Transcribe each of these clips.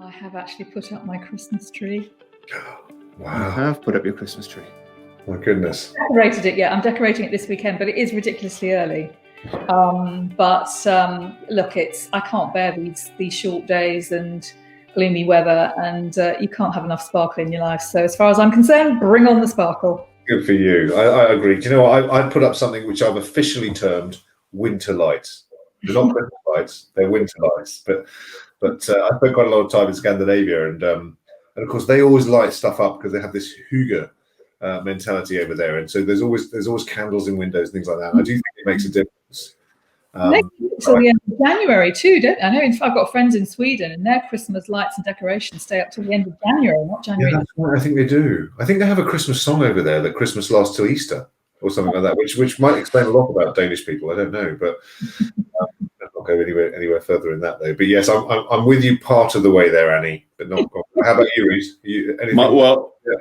I have actually put up my Christmas tree. Wow. You have put up your Christmas tree. My goodness. Decorated it, yeah. I'm decorating it this weekend, but it is ridiculously early. Look, I can't bear these short days and gloomy weather, and you can't have enough sparkle in your life. So as far as I'm concerned, bring on the sparkle. Good for you. I agree. Do you know what? I put up something which I've officially termed winter lights. They're not Christmas lights; they're winter lights. But I spent quite a lot of time in Scandinavia, and of course they always light stuff up because they have this hygge mentality over there, and so there's always candles in windows, things like that. And I do think it makes a difference. Until the end of January too, don't I? I've got friends in Sweden, and their Christmas lights and decorations stay up till the end of January, not January. Yeah, that's right. I think they do. I think they have a Christmas song over there that Christmas lasts till Easter or something like that, which might explain a lot about Danish people. I don't know, but I'll not go anywhere further in that though. But yes, I'm with you part of the way there, Annie. But not. How about you, Reece?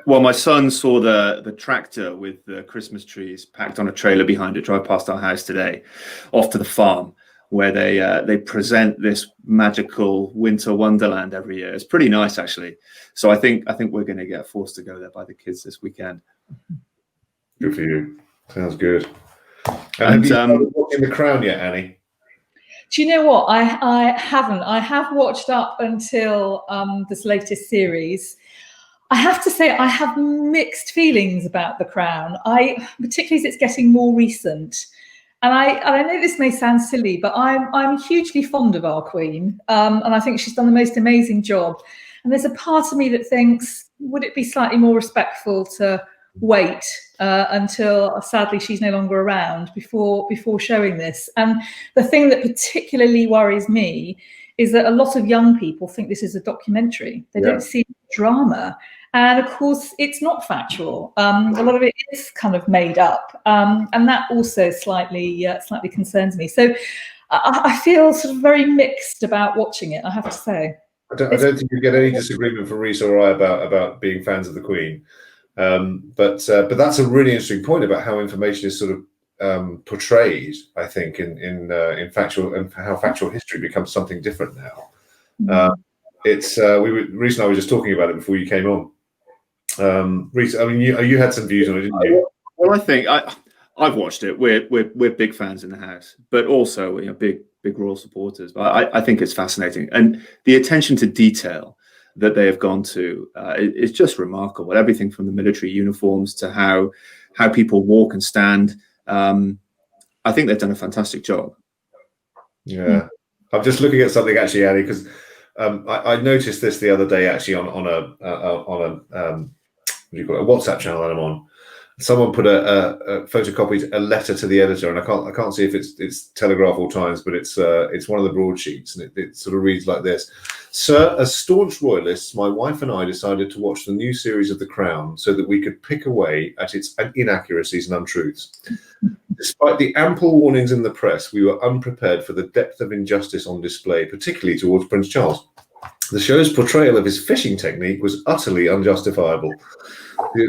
Well, my son saw the tractor with the Christmas trees packed on a trailer behind it drive past our house today, off to the farm, where they present this magical winter wonderland every year. It's pretty nice, actually. So I think we're going to get forced to go there by the kids this weekend. Good for you. Sounds good. And have you started watching The Crown yet, Annie? Do you know what? I haven't. I have watched up until this latest series. I have to say I have mixed feelings about The Crown. Particularly as it's getting more recent. And I know this may sound silly, but I'm hugely fond of our Queen. And I think she's done the most amazing job. And there's a part of me that thinks, would it be slightly more respectful to wait until sadly she's no longer around before showing this? And the thing that particularly worries me is that a lot of young people think this is a documentary. They don't see drama. And of course, it's not factual. A lot of it is kind of made up, and that also slightly concerns me. So I feel sort of very mixed about watching it, I have to say. I don't think you get any disagreement from Reece or I about being fans of the Queen, but that's a really interesting point about how information is sort of portrayed. I think in factual, and how factual history becomes something different now. Reece and I were just talking about it before you came on. Reece, I mean, you had some views on it, didn't you? Well, I think I've watched it. We're big fans in the house, but also big royal supporters. But I think it's fascinating, and the attention to detail that they have gone to is just remarkable. Everything from the military uniforms to how people walk and stand. I think they've done a fantastic job. Yeah, I'm just looking at something actually, Annie, because I noticed this the other day actually on a what do you call it, a WhatsApp channel that I'm on. Someone put photocopied a letter to the editor, and I can't see if it's Telegraph or Times, but it's one of the broadsheets, and it sort of reads like this: "Sir, as staunch royalists, my wife and I decided to watch the new series of The Crown so that we could pick away at its inaccuracies and untruths. Despite the ample warnings in the press, we were unprepared for the depth of injustice on display, particularly towards Prince Charles. The show's portrayal of his fishing technique was utterly unjustifiable.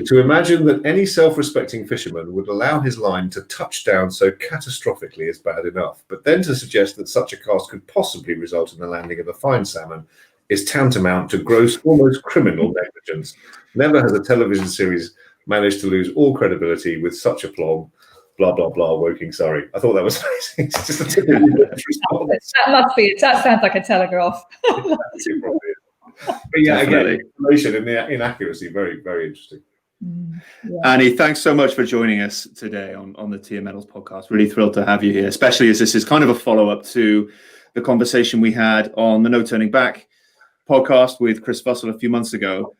To imagine that any self-respecting fisherman would allow his line to touch down so catastrophically is bad enough, but then to suggest that such a cast could possibly result in the landing of a fine salmon is tantamount to gross, almost criminal negligence. Never has a television series managed to lose all credibility with such aplomb. Blah, blah, blah, Woking Surrey." I thought that was amazing. It's just a typical response. That must be it. That sounds like a Telegraph. But yeah, again, information and the inaccuracy, very, very interesting. Annie, thanks so much for joining us today on the Tia Metals podcast. Really thrilled to have you here, especially as this is kind of a follow-up to the conversation we had on the No Turning Back podcast with Chris Fussell a few months ago.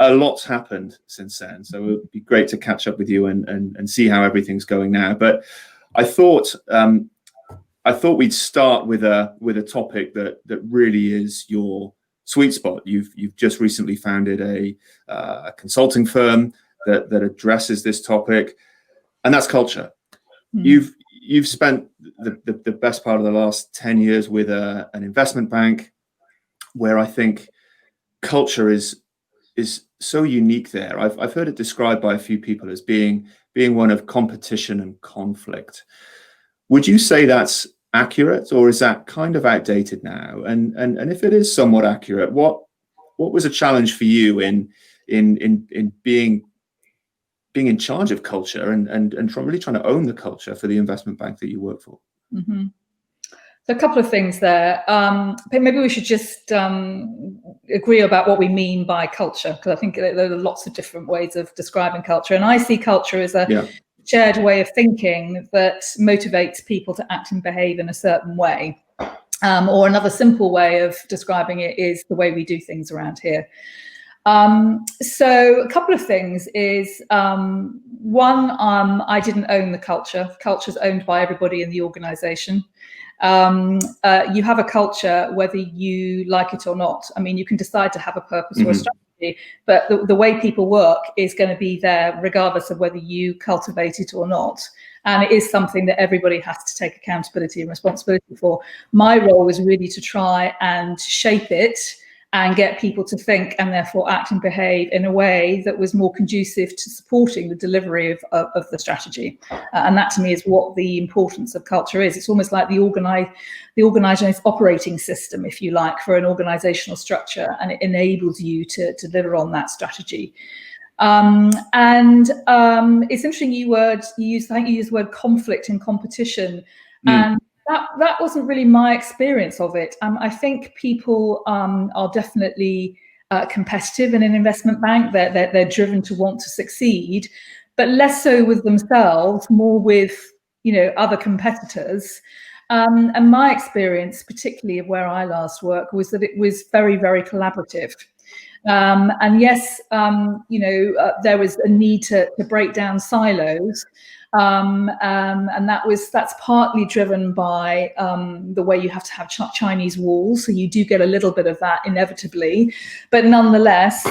A lot's happened since then, so it would be great to catch up with you and see how everything's going now. But I thought we'd start with a topic that really is your sweet spot. You've just recently founded a consulting firm that addresses this topic, and that's culture. You've spent the best part of the last 10 years with an investment bank, where I think culture is so unique there. I've heard it described by a few people as being one of competition and conflict. Would you say that's accurate, or is that kind of outdated now? And if it is somewhat accurate, what was a challenge for you in being in charge of culture and really trying to own the culture for the investment bank that you work for? Mm-hmm. So a couple of things there. Maybe we should just agree about what we mean by culture, because I think there are lots of different ways of describing culture. And I see culture as a shared way of thinking that motivates people to act and behave in a certain way. Or another simple way of describing it is the way we do things around here. So a couple of things is, one, I didn't own the culture. Culture's owned by everybody in the organisation. You have a culture whether you like it or not. I mean, you can decide to have a purpose or a strategy, but the way people work is going to be there regardless of whether you cultivate it or not. And it is something that everybody has to take accountability and responsibility for. My role was really to try and shape it and get people to think and therefore act and behave in a way that was more conducive to supporting the delivery of the strategy. And that to me is what the importance of culture is. It's almost like the organisation's operating system, if you like, for an organisational structure, and it enables you to deliver on that strategy. It's interesting you used the word conflict and competition. And that wasn't really my experience of it. I think people are definitely competitive in an investment bank. They're driven to want to succeed, but less so with themselves, more with other competitors. And my experience, particularly of where I last worked, was that it was very, very collaborative. And yes, there was a need to break down silos. And that's partly driven by the way you have to have Chinese walls. So you do get a little bit of that inevitably. But nonetheless,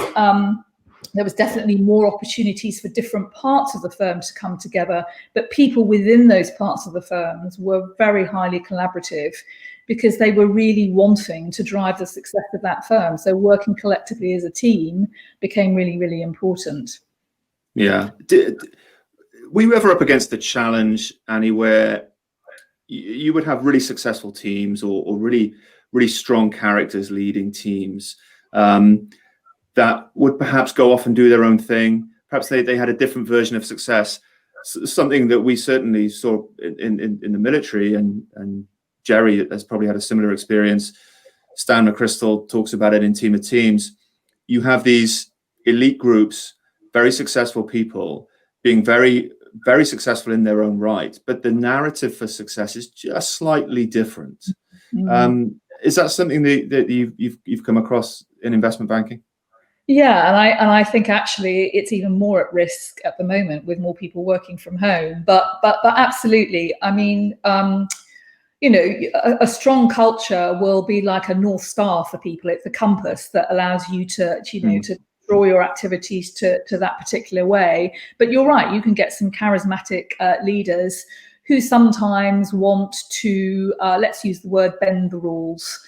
there was definitely more opportunities for different parts of the firm to come together. But people within those parts of the firms were very highly collaborative because they were really wanting to drive the success of that firm. So working collectively as a team became really, really important. Yeah. Were you ever up against the challenge, Annie, where you would have really successful teams or really, really strong characters leading teams that would perhaps go off and do their own thing? Perhaps they had a different version of success, something that we certainly saw in the military, and Jerry has probably had a similar experience. Stan McChrystal talks about it in Team of Teams. You have these elite groups, very successful people being very, very successful in their own right, but the narrative for success is just slightly different. Is that something that you've come across in investment banking? Yeah, and I think actually it's even more at risk at the moment with more people working from home. But absolutely, I mean, a strong culture will be like a North Star for people. It's a compass that allows you to to draw your activities to that particular way. But you're right, you can get some charismatic leaders who sometimes want to, let's use the word, bend the rules,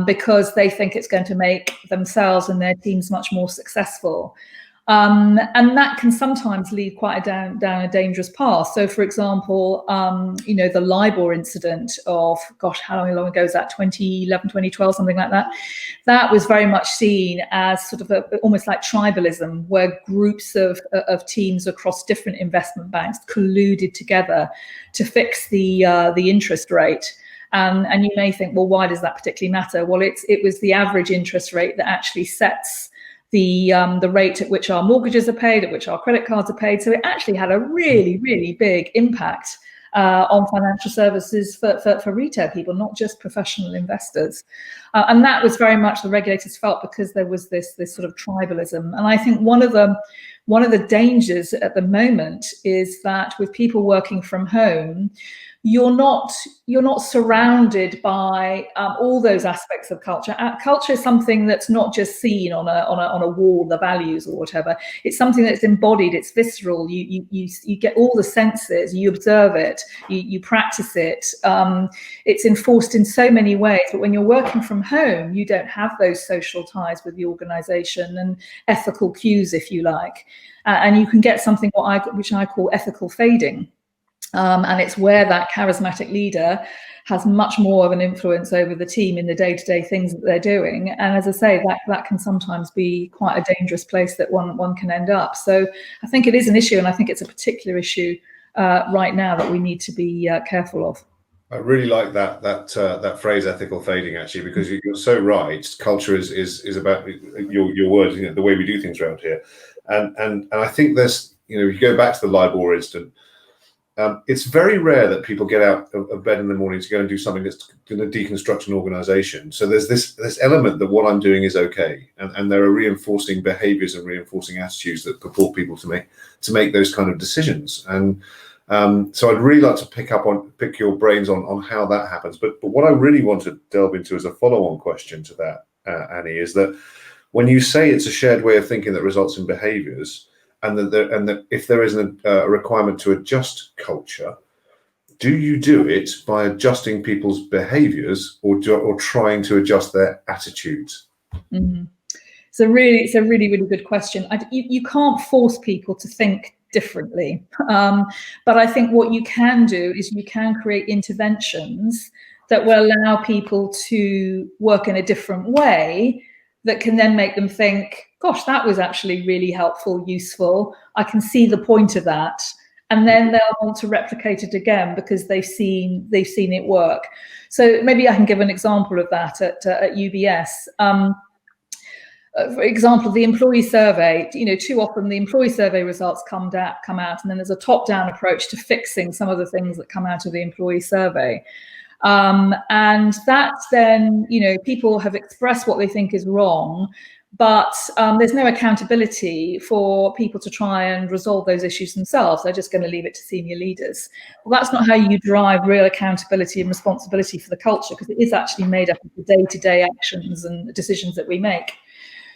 because they think it's going to make themselves and their teams much more successful. And that can sometimes lead quite down a dangerous path. So, for example, the LIBOR incident of, gosh, how long ago was that? 2011, 2012, something like that. That was very much seen as sort of almost like tribalism, where groups of teams across different investment banks colluded together to fix the interest rate. And you may think, well, why does that particularly matter? Well, it was the average interest rate that actually sets the rate at which our mortgages are paid, at which our credit cards are paid. So it actually had a really, really big impact on financial services for retail people, not just professional investors. And that was very much the regulators felt, because there was this sort of tribalism. And I think one of the dangers at the moment is that with people working from home, you're not surrounded by all those aspects of culture. Culture is something that's not just seen on a wall, the values or whatever. It's something that's embodied. It's visceral. You get all the senses. You observe it. You practice it. It's enforced in so many ways. But when you're working from home, you don't have those social ties with the organisation and ethical cues, if you like, and you can get something which I call ethical fading. And it's where that charismatic leader has much more of an influence over the team in the day-to-day things that they're doing. And as I say, that can sometimes be quite a dangerous place that one can end up. So I think it is an issue, and I think it's a particular issue right now that we need to be careful of. I really like that phrase, ethical fading, actually, because you're so right. Culture is about your words, the way we do things around here, and I think there's, you go back to the LIBOR incident. It's very rare that people get out of bed in the morning to go and do something that's going to deconstruct an organization. So there's this element that what I'm doing is okay, and there are reinforcing behaviors and reinforcing attitudes that purport people to make those kind of decisions. And so I'd really like to pick your brains on how that happens. But what I really want to delve into as a follow-on question to that, Annie, is that when you say it's a shared way of thinking that results in behaviors, and that if there isn't a requirement to adjust culture, do you do it by adjusting people's behaviors or trying to adjust their attitudes? Mm-hmm. It's a really good question. You can't force people to think differently, but I think what you can do is you can create interventions that will allow people to work in a different way that can then make them think, gosh, that was actually really helpful, useful. I can see the point of that. And then they'll want to replicate it again because they've seen it work. So maybe I can give an example of that at UBS. For example, the employee survey, too often the employee survey results come out, and then there's a top-down approach to fixing some of the things that come out of the employee survey. And that's then, people have expressed what they think is wrong, but there's no accountability for people to try and resolve those issues themselves. They're just going to leave it to senior leaders. Well, that's not how you drive real accountability and responsibility for the culture, because it is actually made up of the day-to-day actions and decisions that we make.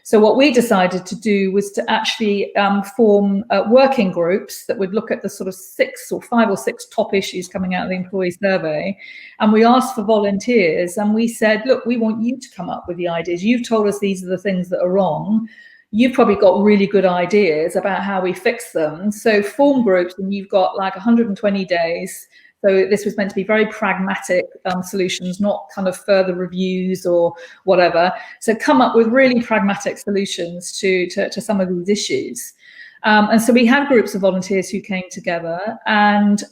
So what we decided to do was to actually form working groups that would look at the sort of 5 or 6 top issues coming out of the employee survey. And we asked for volunteers, and we said, look, we want you to come up with the ideas. You've told us these are the things that are wrong. You've probably got really good ideas about how we fix them. So form groups, and you've got like 120 days. So this was meant to be very pragmatic solutions, not kind of further reviews or whatever. So come up with really pragmatic solutions to some of these issues. And so we had groups of volunteers who came together. And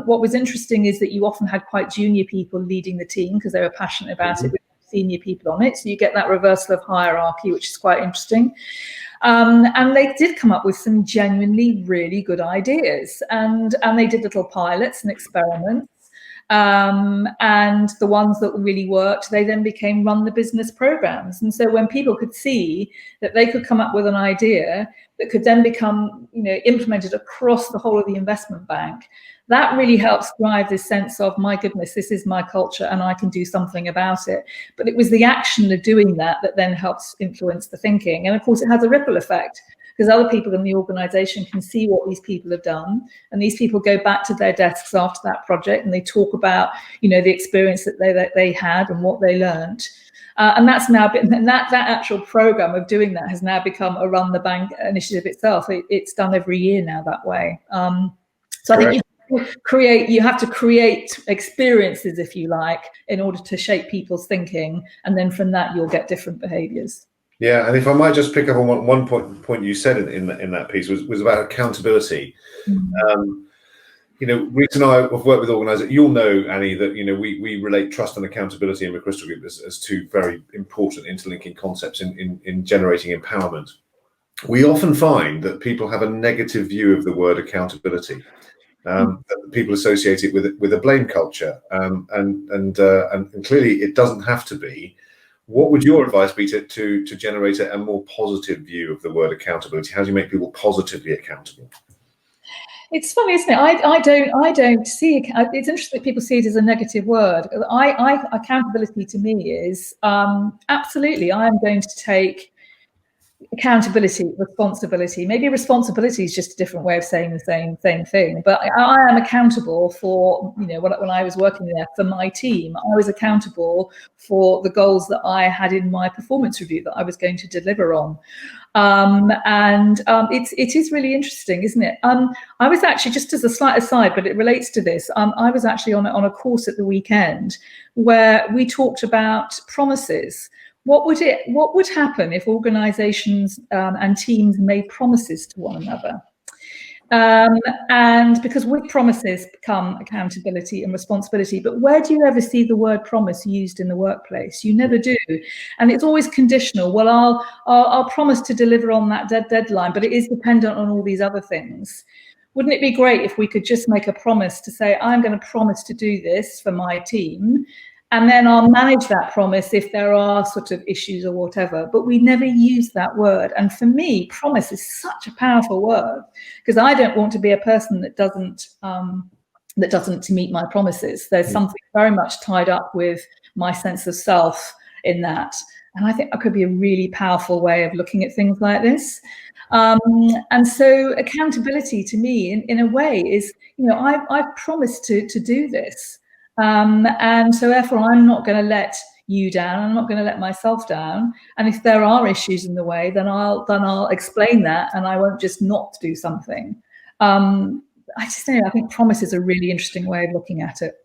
what was interesting is that you often had quite junior people leading the team because they were passionate about it, with senior people on it. So you get that reversal of hierarchy, which is quite interesting. And they did come up with some genuinely really good ideas, and they did little pilots and experiments. And the ones that really worked, they then became run the business programs. And so when people could see that they could come up with an idea that could then become, implemented across the whole of the investment bank, that really helps drive this sense of, my goodness, this is my culture and I can do something about it. But it was the action of doing that then helps influence the thinking. And of course, it has a ripple effect, because other people in the organization can see what these people have done. And these people go back to their desks after that project and they talk about, the experience that they had and what they learned. And that's now been, and that actual program of doing that has now become a Run the Bank initiative itself. It's done every year now that way. So I think you have to create experiences, if you like, in order to shape people's thinking. And then from that, you'll get different behaviors. Yeah, and if I might just pick up on one point you said in that piece was about accountability. Mm-hmm. Rita and I have worked with organisers. You'll know, Annie, that we relate trust and accountability in McChrystal Group as 2 very important interlinking concepts in generating empowerment. We often find that people have a negative view of the word accountability. That people associate it with a blame culture, and clearly it doesn't have to be. What would your advice be to generate a more positive view of the word accountability? How do you make people positively accountable? It's funny, isn't it? I don't see it. It's interesting that people see it as a negative word. Accountability to me is absolutely, I am going to take accountability, responsibility. Maybe responsibility is just a different way of saying the same thing. But I am accountable for, when I was working there for my team, I was accountable for the goals that I had in my performance review that I was going to deliver on. It is really interesting, isn't it? I was actually, just as a slight aside, but it relates to this, I was actually on a course at the weekend where we talked about promises. What would happen if organisations and teams made promises to one another? And because with promises come accountability and responsibility, but where do you ever see the word promise used in the workplace? You never do, and it's always conditional. Well, I'll promise to deliver on that deadline, but it is dependent on all these other things. Wouldn't it be great if we could just make a promise to say, I'm going to promise to do this for my team, and then I'll manage that promise if there are sort of issues or whatever. But we never use that word. And for me, promise is such a powerful word, because I don't want to be a person that doesn't meet my promises. There's something very much tied up with my sense of self in that. And I think that could be a really powerful way of looking at things like this. And so accountability to me, in a way, is, I've promised to do this. And so therefore I'm not going to let you down. I'm not going to let myself down. And if there are issues in the way, then I'll explain that, and I won't just not do something. I think promise is a really interesting way of looking at it.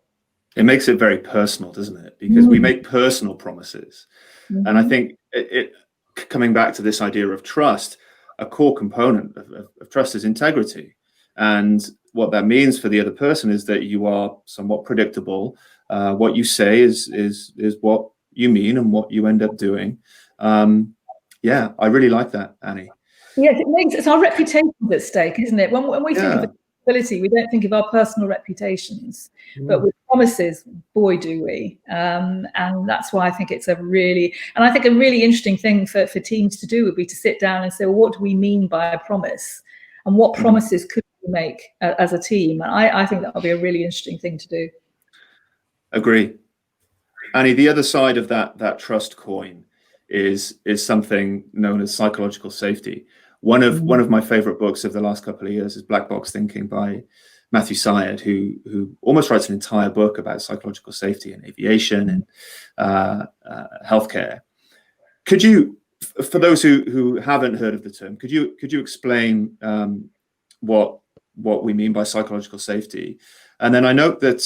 It makes it very personal, doesn't it? Because we make personal promises. And I think it coming back to this idea of trust, a core component of trust is integrity. And what that means for the other person is that you are somewhat predictable. What you say is what you mean and what you end up doing. I really like that, Annie. Yes, it's our reputation at stake, isn't it? When we think of accountability, we don't think of our personal reputations, but with promises, boy, do we. And that's why I think it's a really interesting thing for teams to do would be to sit down and say, well, what do we mean by a promise? And what promises could we make as a team? And I think that would be a really interesting thing to do. Agree. Annie, the other side of that trust coin is something known as psychological safety. One of my favorite books of the last couple of years is Black Box Thinking by Matthew Syed, who almost writes an entire book about psychological safety in aviation and healthcare. Could you, for those who haven't heard of the term, could you explain what we mean by psychological safety? And then I note that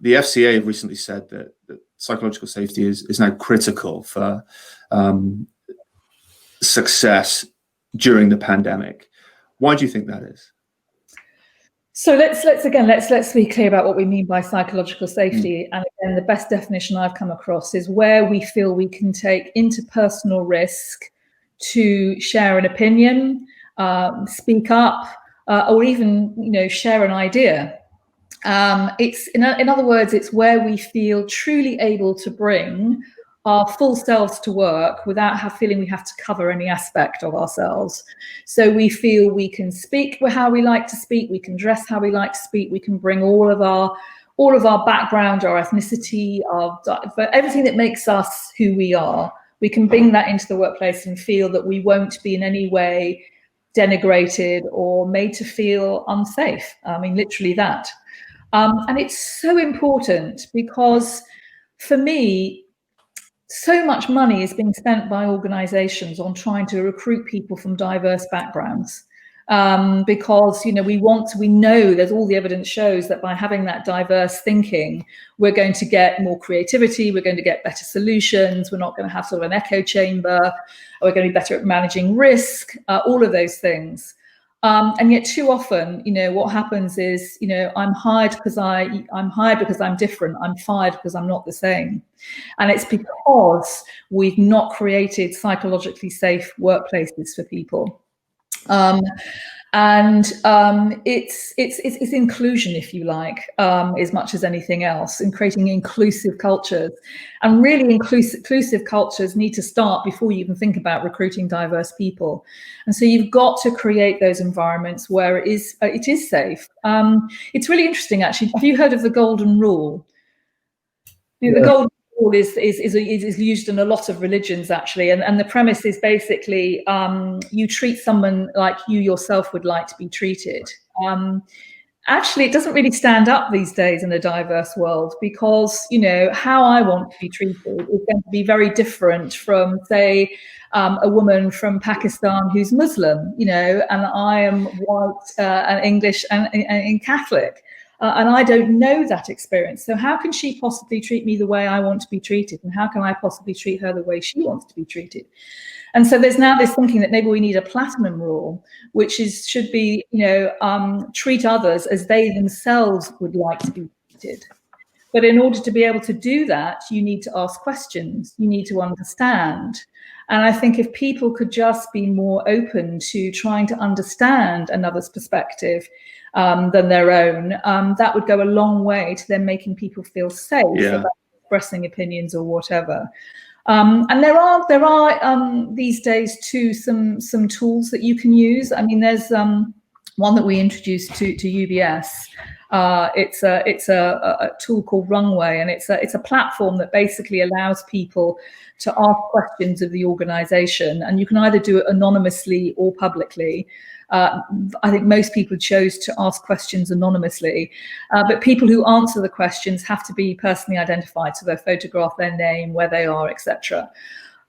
the FCA have recently said that psychological safety is now critical for success during the pandemic. Why do you think that is? So let's be clear about what we mean by psychological safety. And again, the best definition I've come across is where we feel we can take interpersonal risk to share an opinion, speak up, or even share an idea. It's in other words, it's where we feel truly able to bring our full selves to work without feeling we have to cover any aspect of ourselves. So we feel we can speak how we like to speak, we can dress how we like to speak, we can bring all of our background, our ethnicity, everything that makes us who we are. We can bring that into the workplace and feel that we won't be in any way denigrated or made to feel unsafe. I mean, literally that. And it's so important because for me, so much money is being spent by organizations on trying to recruit people from diverse backgrounds. Because we know there's all the evidence shows that by having that diverse thinking, we're going to get more creativity, we're going to get better solutions, we're not going to have sort of an echo chamber, we're going to be better at managing risk, all of those things. And yet too often, what happens is, I'm hired because I'm different. I'm fired because I'm not the same. And it's because we've not created psychologically safe workplaces for people. It's inclusion, if you like, as much as anything else, in creating inclusive cultures. And really inclusive cultures need to start before you even think about recruiting diverse people. And so you've got to create those environments where it is safe. It's really interesting, actually. Have you heard of the Golden Rule? The Golden is used in a lot of religions, actually, and the premise is basically you treat someone like you yourself would like to be treated. Actually, it doesn't really stand up these days in a diverse world, because, you know, how I want to be treated is going to be very different from, say, a woman from Pakistan who's Muslim, you know, and I am white and English and Catholic. And I don't know that experience. So how can she possibly treat me the way I want to be treated? And how can I possibly treat her the way she wants to be treated? And so there's now this thinking that maybe we need a platinum rule, which should be, you know, treat others as they themselves would like to be treated. But in order to be able to do that, you need to ask questions. You need to understand. And I think if people could just be more open to trying to understand another's perspective than their own, that would go a long way to them making people feel safe about expressing opinions or whatever. And there are these days too some tools that you can use. I mean, there's one that we introduced to UBS. It's a tool called Runway, and it's a platform that basically allows people to ask questions of the organization, and you can either do it anonymously or publicly. I think most people chose to ask questions anonymously, but people who answer the questions have to be personally identified, so their photograph, their name, where they are, etc.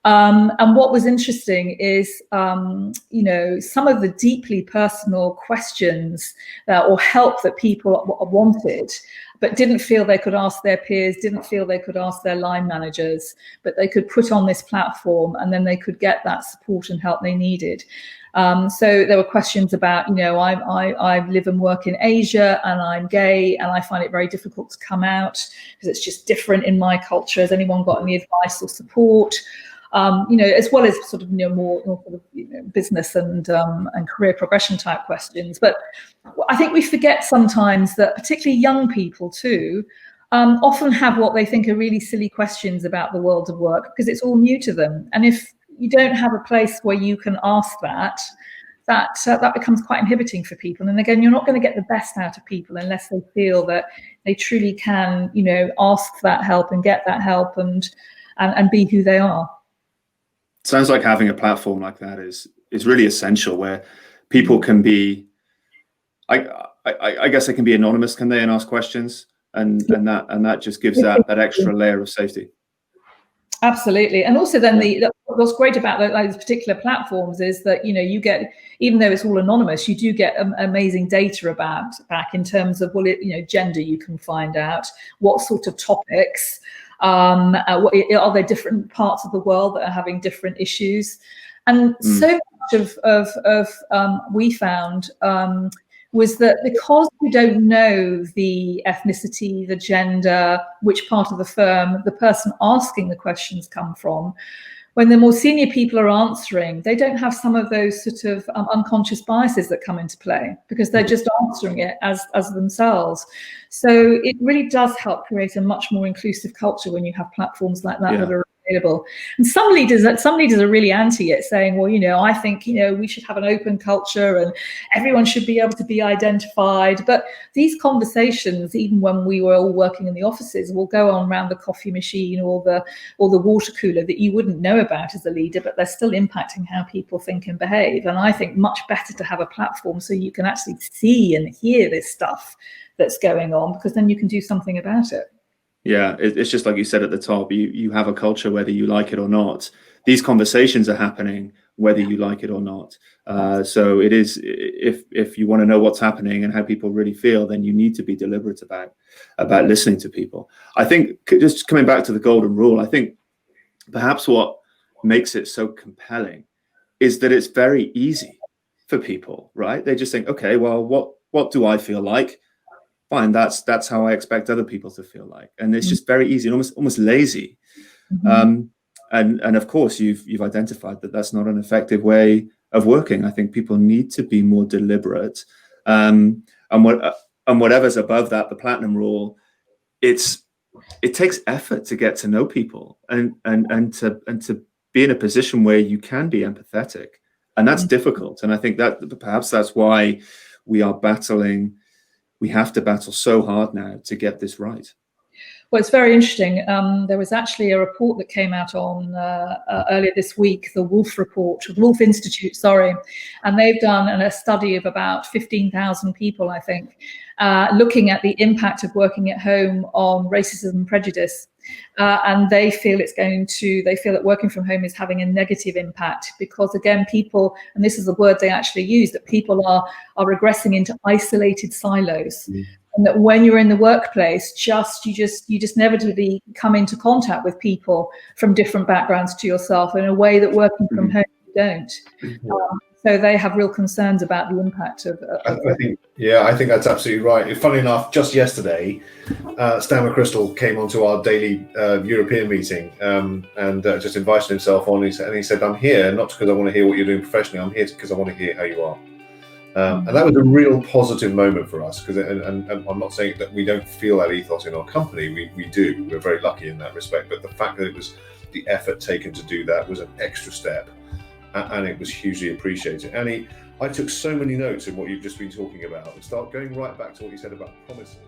And what was interesting is, you know, some of the deeply personal questions or help that people wanted, but didn't feel they could ask their peers, didn't feel they could ask their line managers, but they could put on this platform, and then they could get that support and help they needed. So there were questions about, you know, I live and work in Asia, and I'm gay, and I find it very difficult to come out because it's just different in my culture. Has anyone got any advice or support? You know, as well as sort of, you know, more sort of, you know, business and career progression type questions. But I think we forget sometimes that particularly young people too often have what they think are really silly questions about the world of work, because it's all new to them. And if you don't have a place where you can ask that becomes quite inhibiting for people. And again, you're not going to get the best out of people unless they feel that they truly can, you know, ask that help and get that help and be who they are. Sounds like having a platform like that is really essential, where people can be, I guess they can be anonymous, can they, and ask questions, and that just gives that extra layer of safety. Absolutely. And also then what's great about those particular platforms is that, you know, you get, even though it's all anonymous, you do get amazing data back in terms of, well, you know, gender, you can find out what sort of topics, are there different parts of the world that are having different issues. And so much of we found was that because we don't know the ethnicity, the gender, which part of the firm the person asking the questions come from, when the more senior people are answering, they don't have some of those sort of unconscious biases that come into play, because they're just answering it as themselves. So it really does help create a much more inclusive culture when you have platforms like that that are available. And some leaders are really anti it, saying, well, you know, I think, you know, we should have an open culture and everyone should be able to be identified. But these conversations, even when we were all working in the offices, will go on around the coffee machine or the water cooler that you wouldn't know about as a leader, but they're still impacting how people think and behave. And I think much better to have a platform so you can actually see and hear this stuff that's going on, because then you can do something about it. Yeah, it's just like you said at the top, you have a culture whether you like it or not. These conversations are happening whether you like it or not. So it is, if you want to know what's happening and how people really feel, then you need to be deliberate about listening to people. I think, just coming back to the golden rule, I think perhaps what makes it so compelling is that it's very easy for people, right? They just think, okay, well, what do I feel like? Fine, that's how I expect other people to feel like, and it's just very easy and almost lazy. And of course, you've identified that that's not an effective way of working. I think people need to be more deliberate, and whatever's above that, the platinum rule, it takes effort to get to know people and to be in a position where you can be empathetic, and that's difficult. And I think that perhaps that's why we have to battle so hard now to get this right. Well, it's very interesting. There was actually a report that came out on earlier this week, the Wolf Report, the Wolf Institute, sorry, and they've done a study of about 15,000 people, I think, looking at the impact of working at home on racism and prejudice. And they feel that working from home is having a negative impact because, again, people, and this is the word they actually use, that people are regressing into isolated silos. And that when you're in the workplace, you just inevitably come into contact with people from different backgrounds to yourself in a way that working from home you don't. So they have real concerns about the impact of I think that's absolutely right. Funny enough, just yesterday, Stan McChrystal came onto our daily European meeting and just invited himself on. He said, "I'm here not because I want to hear what you're doing professionally. I'm here because I want to hear how you are." And that was a real positive moment for us, because and I'm not saying that we don't feel that ethos in our company. We do. We're very lucky in that respect. But the fact that it was the effort taken to do that was an extra step, and it was hugely appreciated. Annie, I took so many notes in what you've just been talking about, and start going right back to what you said about promises.